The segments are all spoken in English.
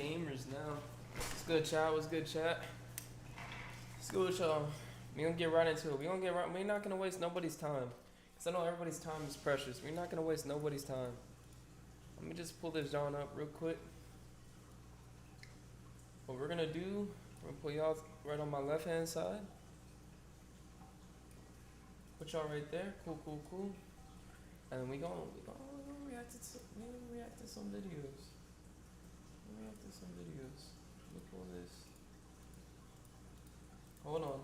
gamers now. What's good, chat? What's good, chat? Let's go with y'all. We gonna get right into it. We're not gonna waste nobody's time. Cause I know everybody's time is precious. We're not gonna waste nobody's time. Let me just pull this John up real quick. What we're gonna do, we're gonna put y'all right on my left hand side. Put y'all right there. Cool, cool, cool. And we gonna react to some videos. React to some videos. Look at this. Hold on.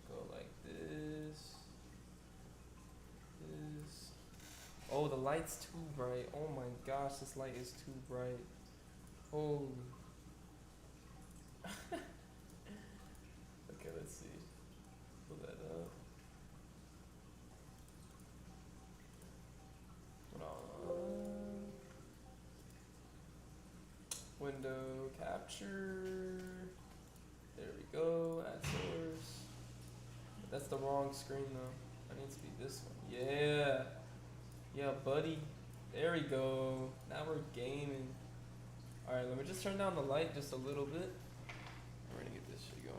Go like this. Oh, the light's too bright. Oh my gosh, this light is too bright. Holy. Okay, let's see. Pull that up. Hold on. Window capture. There we go. Add source. That's the wrong screen though. That needs to be this one. Yeah. Yeah, buddy. There we go. Now we're gaming. Alright, let me just turn down the light just a little bit. We're gonna get this shit going.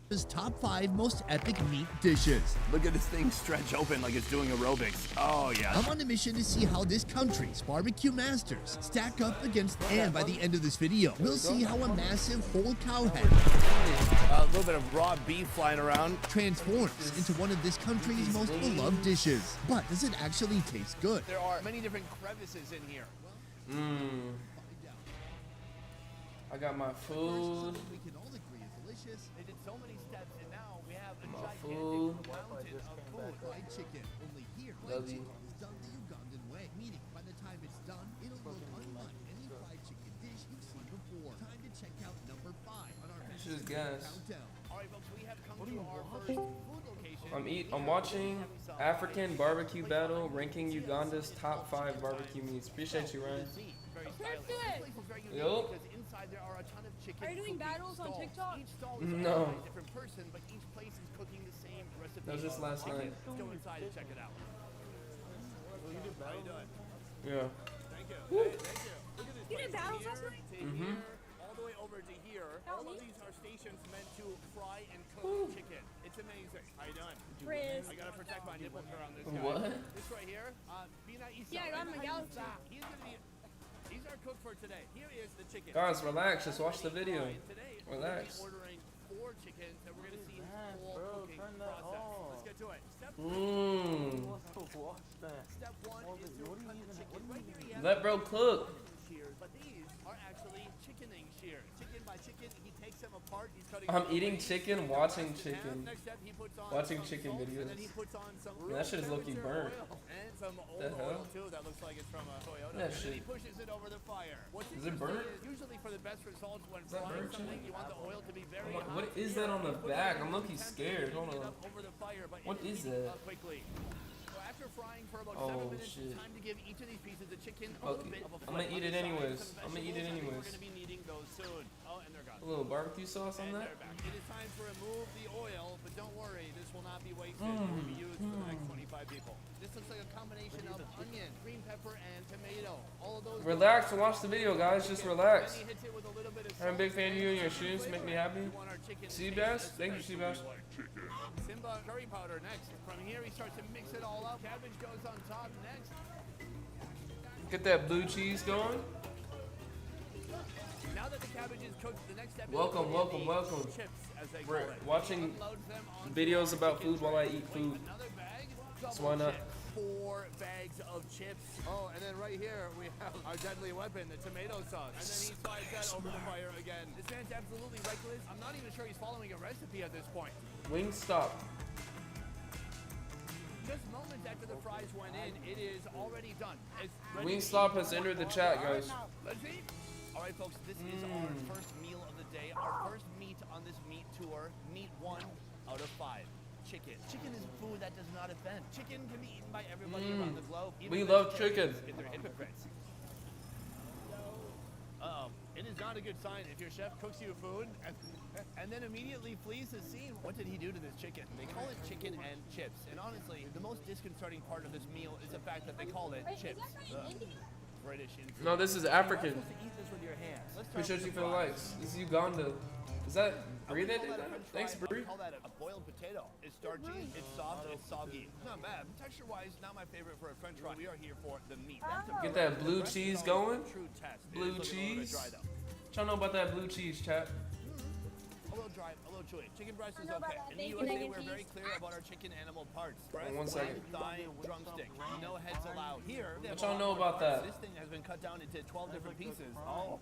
His top 5 most epic meat dishes. Look at this thing stretch open like it's doing aerobics. Oh, yeah. I'm on a mission to see how this country's barbecue masters stack up against, and by the end of this video, we'll see how a massive whole cow head A little bit of raw beef flying around. transforms into one of this country's most beloved dishes. But does it actually taste good? There are many different crevices in here. I got my food. We can all agree is delicious. They did so many steps, and now we have a My gigantic food. mountain of food. Fried chicken. Only here, Love fried you. chicken is done the Ugandan way. Meaning, by the time it's done, it'll look unlike any fried chicken dish you've seen before. Time to check out number 5 on our This is gas. countdown. All right, folks, we have come to our first food location. I'm watching African barbecue battle, ranking Uganda's top 5 barbecue meats. Appreciate you, Ryan. Yo. Are you doing battles on TikTok? No. Different person, but each place is cooking the same recipe. That was just last night. Let's go inside and check it out. How you doing? Yeah. Thank you. Woo. Hey, thank you. Look at this. You did From battles here last night? to here, all the way over to here. All of these are stations meant to fry and cook chicken. It's amazing. How you doing? Riz. I gotta protect my nipples around this guy. What? This right here, Bina Isa. Yeah, I got him a galaxy. He's our cook for today. Here is the chicken. Guys, relax. Just watch the video. Today, Relax. we're ordering 4 chickens, and we're gonna see the whole cooking process. Let's get to it. Step Step 1 is to cut the chicken. Right here, he has Let bro cook. shears, but these are actually chickening shears. Chicken by chicken, he takes them apart. He's cutting. I'm them eating away. chicken, watching Cuts in half. chicken. Next step, he puts on Watching some chicken salt, videos. And then he puts on some Man, that shit is low-key room burnt. temperature oil and some old The hell? oil too. That looks like it's from a Toyota. That and shit. then he pushes it over the fire. What's Is it interesting burnt? is usually for the best results when that frying burnt something, chicken? you want the oil to be very What- hot. what is that on the He puts back? it I'm over low-key the scared. temperature, Hold heating it on. up over the fire, but What it's is heating that? up quickly. So after frying for about Oh, 7 minutes, shit. it's time to give each of these pieces of chicken a Okay, little bit of a I'm gonna flip eat on it the side. anyways. Some I'm gonna eat it vegetables. I think anyways. We're gonna be needing those soon. Oh, and they're gone. A little barbecue sauce on And that? they're back. It is time to remove the oil, but don't worry, this will not be wasted. It will be used for the next 25 people. This looks like a combination of onion, green pepper, and tomato. All of those. Relax and watch the video, guys. Just relax. Then he hits it with a little bit of I'm a big salt fan of you and your and shoes. Make me happy. we want our chicken to Seabass? taste Thank you, Seabass. Simba curry powder next. From here, he starts to mix it all up. Cabbage goes on top next. Get that blue cheese going. Now that the cabbage is cooked, the next step Welcome, is welcome, welcome. chips, as they We're call it. watching Unloads them onto videos our about chicken food while I tray. eat food. Another bag, So why not? chips. 4 bags of chips. Oh, and then right here we have our deadly weapon, the tomato sauce. And then he slides that over the fire again. This man's absolutely reckless. I'm not even sure he's following a recipe at this point. WINGSTOP. Just moments after the fries went in, it is already done. It's ready to WINGSTOP eat. has entered the chat, guys. Let's eat. All right, folks, this is our first meal of the day. Our first meat on this meat tour. Meat 1 out of 5. Chicken. Chicken is food that does not offend. Chicken can be eaten by everybody around the globe. Even We love vegetarians chicken. if they're hypocrites. Uh-oh. It is not a good sign if your chef cooks you food and then immediately flees the scene. What did he do to this chicken? They call it chicken and chips. And honestly, the most disconcerting part of this meal is the fact that they call it Wait, chips. is that from India? British influence. No, this is You're African. not supposed to eat this with your hands. Let's Who start shows with you the for the fries. likes? This is Uganda. Is that I Brie would that call did that a that? French Thanks, fry. I Brie. would call that a boiled potato. It's starchy, it's soft, it's soggy. It's not bad. Texture-wise, not my favorite for a French fry. We are here for the meat. That's the Get that blue rest is cheese always going. a True test. It Blue is looking a little bit cheese. dry, though. What y'all know about that blue cheese, chat? A little dry, a little chewy. Chicken breast is I know about okay. that In the bacon, USA, egg, and we're very cheese. clear about our chicken animal parts. Breast, 1 second. thigh, drumstick. No heads allowed. Here, they have What y'all a lot know more about parts. that? This thing has been cut down into 12 different pieces. Oh,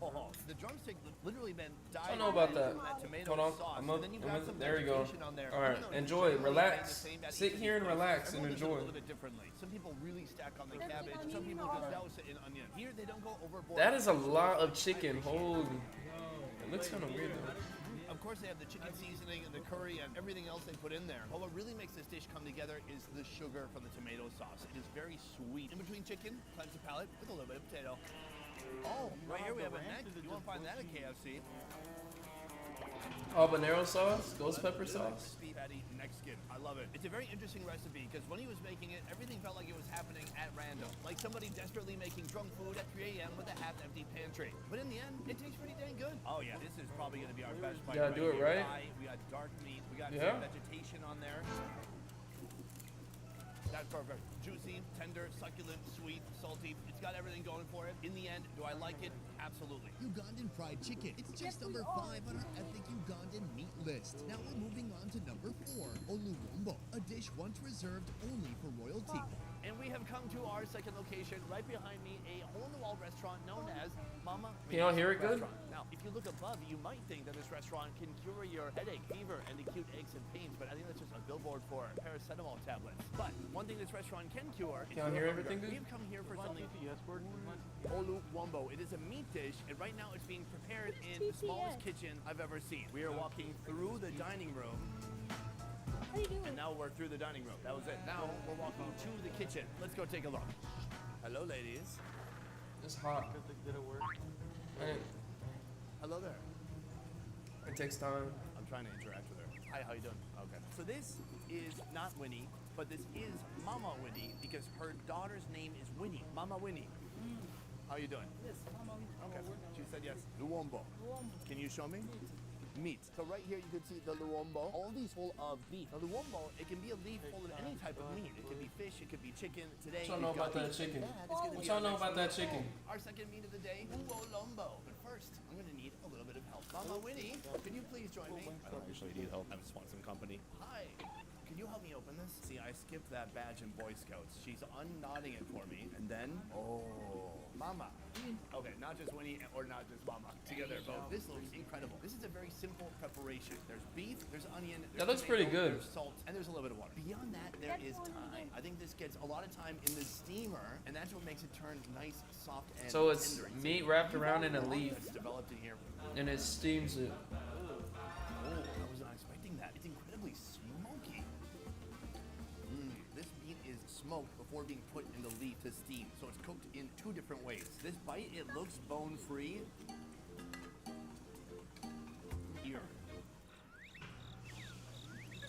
the drumstick literally been dyed. Y'all know about that. Tomato Hold on. sauce. I'm and up. then you've got some There we go. vegetation on there. All right. Even though it's Enjoy. generally Relax. the same at Sit each here and place, relax and everyone does it enjoy. a little bit differently. Some people really stack on the They're cabbage. putting Some people onion just powder. douse it in onion. Here, they don't go overboard. That is a lot of chicken. Holy. It looks kind of weird though. Of course, they have the chicken seasoning and the curry and everything else they put in there. But what really makes this dish come together is the sugar from the tomato sauce. It is very sweet. In between chicken, cleanse the palate with a little bit of potato. Oh, right here we have a neck. You won't find that at KFC. Habanero sauce, ghost pepper sauce. Crispy patty neck skin. I love it. It's a very interesting recipe because when he was making it, everything felt like it was happening at random. Like somebody desperately making drunk food at 3 a.m. with a half-empty pantry. But in the end, it tastes pretty dang good. Oh yeah, this is probably going to be our best bite. Gotta do it here. right. We got dark meat. We got Yeah. some vegetation on there. That's perfect. Juicy, tender, succulent, sweet, salty. It's got everything going for it. In the end, do I like it? Absolutely. Ugandan fried chicken. It's just number 5 on our ethnic Ugandan meat list. Now we're moving on to number 4, Oluwombo, a dish once reserved only for royalty. And we have come to our second location. Right behind me, a hole-in-the-wall restaurant known as Mama Can y'all hear it good? Restaurant. Now, if you look above, you might think that this restaurant can cure your headache, fever, and acute aches and pains, but I think that's just a billboard for paracetamol tablets. But one thing this restaurant can cure is Can y'all your hear hunger. everything good? We've come here for something Oluwombo. It is a meat dish, and right now it's being prepared in the smallest kitchen I've ever seen. We are walking through the dining room. How do you do And it? now we're through the dining room. That was it. Now we're walking to the kitchen. Let's go take a look. Hello, ladies. It's hot. Did it work? Man, Hello there. it takes time. I'm trying to interact with her. Hi, how you doing? Okay. So this is not Winnie, but this is Mama Winnie because her daughter's name is Winnie. Mama Winnie. How you doing? Yes, Mama. Okay. She said yes. Luombo. Can you show me? Meat. So right here you can see the luombo. All these full of beef. The luombo, it can be a leaf full of any type of meat. It could be fish, it could be chicken. Today, What y'all know we've got about that beef. chicken? That is gonna What be y'all our know next about that meal. chicken? Our second meat of the day, uolombo. But first, I'm gonna need a little bit of help. Mama Winnie, can you please join me? I don't usually need help. I just want some company. Hi. Can you help me open this? See, I skipped that badge in Boy Scouts. She's unknotting it for me, and then, oh, Mama. Okay, not just Winnie or not just Mama. Together both. This looks incredible. This is a very simple preparation. There's beef, there's onion, there's That looks tomato, pretty good. There's salt, and there's a little bit of water. Beyond that, there is time. I think this gets a lot of time in the steamer, and that's what makes it turn nice, soft, and So it's tender. meat wrapped around in a leaf, It's developed in here. and it steams it. Oh, I was not expecting that. It's incredibly smoky. This meat is smoked before being put in the leaf to steam. So it's cooked in 2 different ways. This bite, it looks bone-free. Here.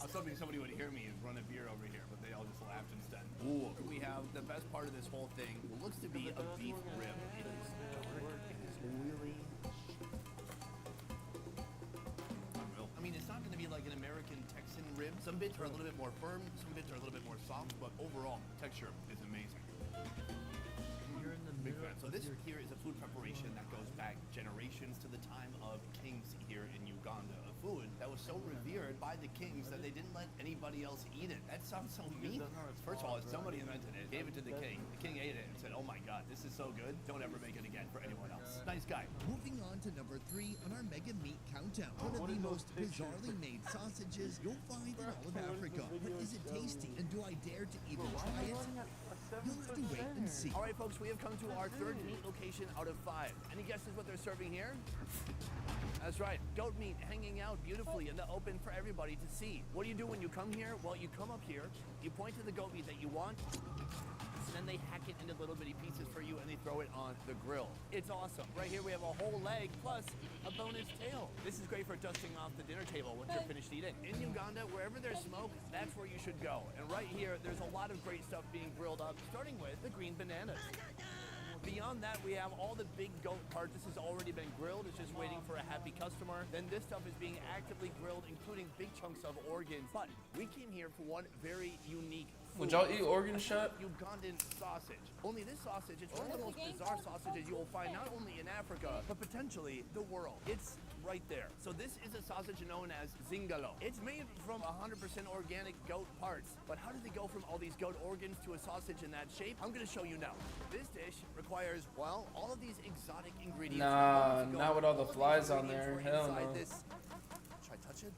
I was hoping somebody would hear me and run a beer over here, but they all just laughed instead. Ooh. We have the best part of this whole thing. It looks to be a beef rib. It is dark. It is really I mean, it's not going to be like an American Texan rib. Some bits are a little bit more firm, some bits are a little bit more soft, but overall, the texture is amazing. You're in the Big middle fan. So of this your here is a food preparation that goes back generations to the time of kings here in Uganda. A food that was so revered by the kings that they didn't let anybody else eat it. That sounds so mean. First of all, somebody invented it, gave it to the king. The king ate it and said, oh my God, this is so good. Don't ever make it again for anyone else. Nice guy. Moving on to number 3 on our mega meat countdown. One of the most bizarrely made sausages you'll find in all of Africa. But is it tasty? And do I dare to even try it? You'll have to wait and see. All right, folks, we have come to our third meat location out of 5. Any guesses what they're serving here? That's right, goat meat hanging out beautifully in the open for everybody to see. What do you do when you come here? Well, you come up here, you point to the goat meat that you want, and then they hack it into little bitty pieces for you and they throw it on the grill. It's awesome. Right here we have a whole leg plus a bonus tail. This is great for dusting off the dinner table once you're finished eating. In Uganda, wherever there's smoke, that's where you should go. And right here, there's a lot of great stuff being grilled up, starting with the green bananas. Beyond that, we have all the big goat parts. This has already been grilled. It's just waiting for a happy customer. Then this stuff is being actively grilled, including big chunks of organs. But we came here for one very unique food. Would y'all eat organ shot? Ugandan sausage. Only this sausage is one of the most bizarre sausages you will find not only in Africa, but potentially the world. It's right there. So this is a sausage known as zingalo. It's made from 100% organic goat parts. But how did they go from all these goat organs to a sausage in that shape? I'm gonna show you now. This dish requires, well, all of these exotic ingredients. Nah, not with all the flies on there. Hell no. Should I touch it?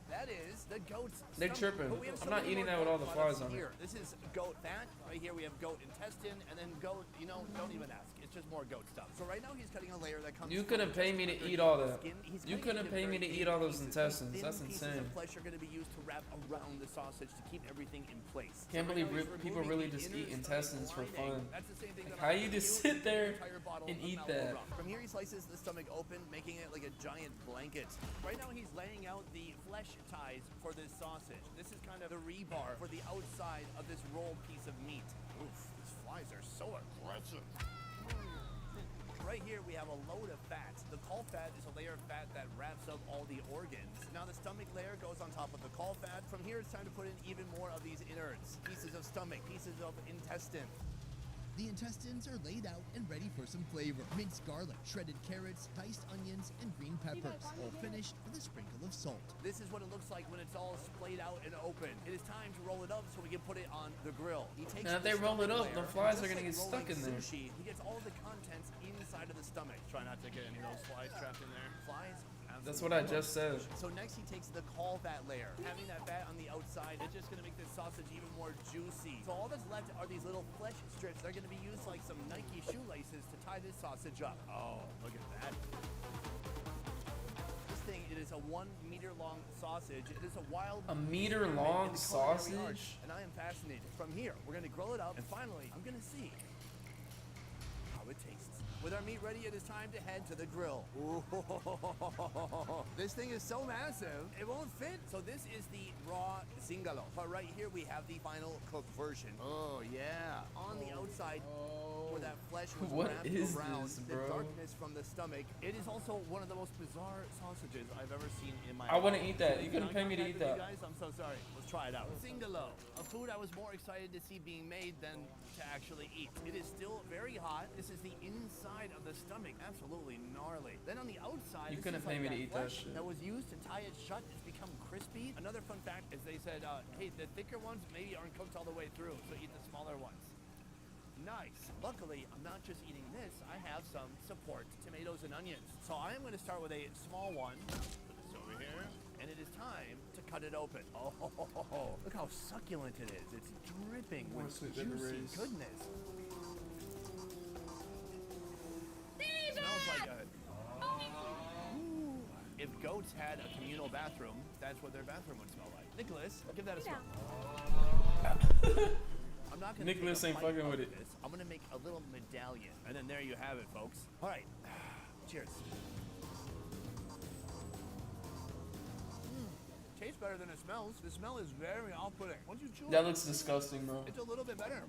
That is the goat's They're stomach. tripping. But we have I'm so not many eating more that with all goat the flies products on it. here. This is goat fat. Right here we have goat intestine, and then goat, you know, don't even ask. It's just more goat stuff. So right now he's cutting a layer that comes You from couldn't the pay me to intestine eat all underneath that. the skin. He's You cutting couldn't it in pay me very to thin eat all those pieces. intestines. Thin That's pieces insane. of flesh are going to be used to wrap around the sausage to keep everything in place. Can't So right believe now he's people removing really the just inner eat stomach intestines for lining. fun. That's the same thing Like, that how I'm you gonna just do sit with there the entire bottle and of eat Malvo that? rum. From here he slices the stomach open, making it like a giant blanket. Right now he's laying out the flesh ties for this sausage. This is kind of the rebar for the outside of this rolled piece of meat. Oof, these flies are so aggressive. Right here we have a load of fat. The caul fat is a layer of fat that wraps up all the organs. Now the stomach layer goes on top of the caul fat. From here it's time to put in even more of these innards. Pieces of stomach, pieces of intestine. The intestines are laid out and ready for some flavor. Minced garlic, shredded carrots, diced onions, and green peppers, all finished with a sprinkle of salt. This is what it looks like when it's all splayed out and open. It is time to roll it up so we can put it on the grill. He takes Now, if the they roll it stomach up, the layer, flies and are just gonna like get stuck rolling in there. Sushi, he gets all the contents inside of the stomach. Try not to get any of those flies trapped in there. Flies? That's what I just said. So next he takes the caul fat layer. Having that fat on the outside, it's just gonna make this sausage even more juicy. So all that's left are these little flesh strips. They're gonna be used like some Nike shoelaces to tie this sausage up. Oh, look at that. This thing, it is a 1 meter long sausage. It is a wild A meter experiment long in the culinary arts, sausage? and I am fascinated. From here, we're gonna grill it up, and finally, I'm gonna see how it tastes. With our meat ready, it is time to head to the grill. Ooh, this thing is so massive, it won't fit. So this is the raw zingalo. But right here we have the final cooked version. Oh yeah, on the outside where that flesh was What wrapped is around this, the bro? darkness from the stomach. It is also one of the most bizarre sausages I've ever seen in my I wouldn't life. eat that. You couldn't Can I pay me to contact eat with you that. guys? I'm so sorry. Let's try it out. Zingalo, a food I was more excited to see being made than to actually eat. It is still very hot. This is the inside of the stomach. Absolutely gnarly. Then on the outside, You this couldn't is pay like me to that eat that flesh shit. that was used to tie it shut. It's become crispy. Another fun fact is they said, hey, the thicker ones maybe aren't cooked all the way through, so eat the smaller ones. Nice. Luckily, I'm not just eating this. I have some support, tomatoes and onions. So I am going to start with a small one. Put this over here. And it is time to cut it open. Oh, look how succulent it is. It's dripping with sweet juicy memories. goodness. Smells like a... Ooh. If goats had a communal bathroom, that's what their bathroom would smell like. Nicholas, give that a smell. I'm not gonna Nicholas take a ain't bite fucking of with it. this. I'm gonna make a little medallion, and then there you have it, folks. All right, cheers. Tastes better than it smells. The smell is very off-putting. Once you chew That it, looks disgusting, bro. it's a little bit better.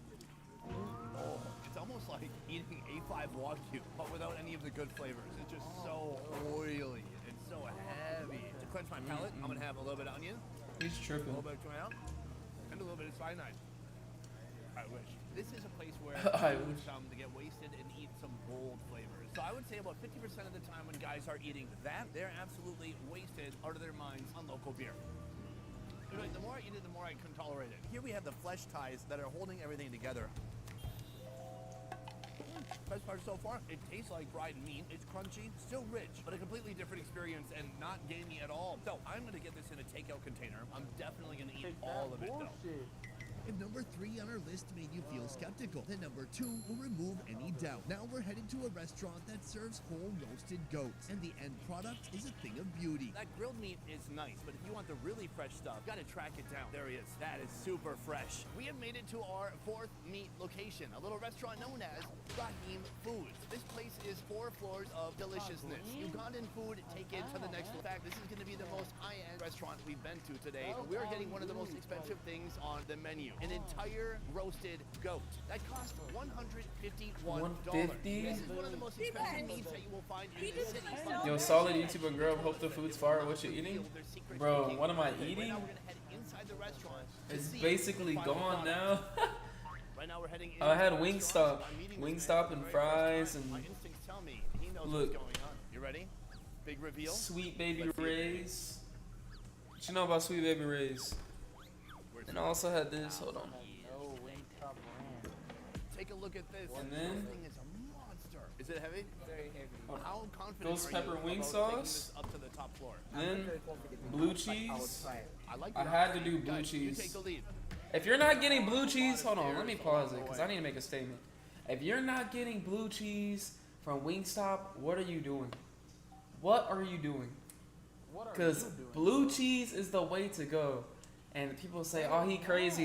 Oh, it's almost like eating A5 Wagyu, but without any of the good flavors. It's just so oily. It's so heavy. To quench my palate, I'm gonna have a little bit of onion, He's a tripping. little bit of tomato, and a little bit of cyanide. I wish. This is a place where I you wish. come to get wasted and eat some bold flavors. So I would say about 50% of the time when guys are eating that, they're absolutely wasted out of their minds on local beer. Like, the more I eat it, the more I can tolerate it. Here we have the flesh ties that are holding everything together. Best part so far, it tastes like fried meat. It's crunchy, still rich, but a completely different experience and not gamey at all. So I'm gonna get this in a takeout container. I'm definitely gonna eat all of it though. If number 3 on our list made you feel skeptical, then number 2 will remove any doubt. Now we're headed to a restaurant that serves whole roasted goats, and the end product is a thing of beauty. That grilled meat is nice, but if you want the really fresh stuff, you gotta track it down. There he is. That is super fresh. We have made it to our 4th meat location, a little restaurant known as Rahim Foods. This place is 4 floors of deliciousness. Ugandan food taken to the next level. In fact, this is gonna be the most high-end restaurant we've been to today. We are getting one of the most expensive things on the menu. An entire roasted goat. That costs $151. $150? This is one of the most expensive meats that you will find in the city. Yo, solid YouTuber girl, hope the food's fire. What you eating? Bro, what am I eating? Right now we're gonna head inside the restaurant to It's see basically the final gone product. now. Right now we're heading I had into the WINGSTOP. restaurant. I'm meeting this WINGSTOP man and for the very fries first time. My and instincts tell me he knows look. what's going on. You ready? Big reveal. Sweet Baby Let's see it. Ray's. What you know about Sweet Baby Ray's? Where's And I also had this. Hold on. No WINGSTOP brand. Take a look at this. And then- This thing is a monster. Is it heavy? Very heavy. How confident Ghost are pepper you wing about taking sauce. this up to the top floor? Then blue cheese. I like I that. had to do blue Guys, You cheese. take the lead. If you're not getting blue cheese, hold on, let me pause it because I need to make a statement. If you're not getting blue cheese from WINGSTOP, what are you doing? What are you doing? Because blue cheese is the way to go. And people say, oh, he crazy.